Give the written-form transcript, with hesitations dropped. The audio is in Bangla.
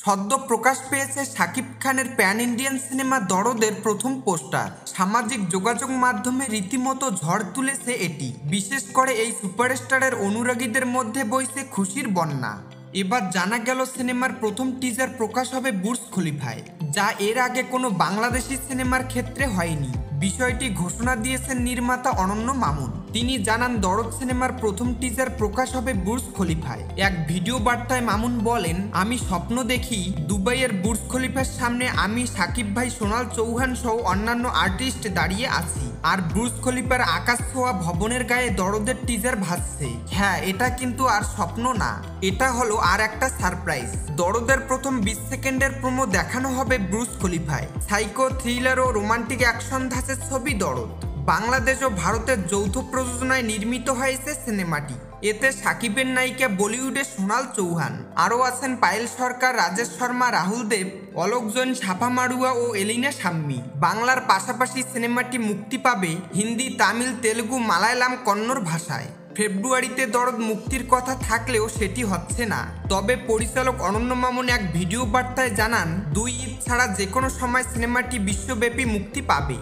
সদ্য প্রকাশ পেয়েছে শাকিব খানের প্যান ইন্ডিয়ান সিনেমা দরদের প্রথম পোস্টার। সামাজিক যোগাযোগ মাধ্যমে রীতিমতো ঝড় তুলেছে এটি। বিশেষ করে এই সুপারস্টারের অনুরাগীদের মধ্যে বইছে খুশির বন্যা। এবার জানা গেল সিনেমার প্রথম টিজার প্রকাশ হবে বুর্জ খলিফায়, যা এর আগে কোনো বাংলাদেশি সিনেমার ক্ষেত্রে হয়নি। বিষয়টি ঘোষণা দিয়েছেন নির্মাতা অনন্য মামুন। তিনি জানান দরদ সিনেমার প্রথম টিজার প্রকাশ হবে বুর্জ খলিফায়। এক ভিডিও বার্তায় মামুন বলেন, আমি স্বপ্ন দেখি দুবাইয়ের বুর্জ খলিফার সামনে আমি সাকিব ভাই, সোনাল চৌহান সহ অন্যান্য আর্টিস্ট দাঁড়িয়ে আছি, আর বুর্জ খলিফার আকাশ ছোঁয়া ভবনের গায়ে দরদের টিজার ভাসছে। হ্যাঁ, এটা কিন্তু আর স্বপ্ন না, এটা হলো আর একটা সারপ্রাইজ। দরদের প্রথম 20 সেকেন্ডের প্রোমো দেখানো হবে বুর্জ খলিফায়। সাইকো, থ্রিলার ও রোমান্টিক অ্যাকশন ধাঁচের ছবি দরদ। বাংলাদেশ ও ভারতের যৌথ প্রযোজনায় নির্মিত হয়েছে সিনেমাটি। এতে সাকিবের নায়িকা বলিউডের সোনাল চৌহান, আরও আছেন পায়েল সরকার, রাজেশ শর্মা, রাহুল দেব, অলোক জৈন, ছাপা মারুয়া ও এলিনা শাম্মী। বাংলার পাশাপাশি সিনেমাটি মুক্তি পাবে হিন্দি, তামিল, তেলুগু, মালায়ালাম, কন্নড় ভাষায়। ফেব্রুয়ারিতে দরদ মুক্তির কথা থাকলেও সেটি হচ্ছে না। তবে পরিচালক অনন্য মামুন এক ভিডিও বার্তায় জানান, 2 ঈদ ছাড়া যে কোনো সময় সিনেমাটি বিশ্বব্যাপী মুক্তি পাবে।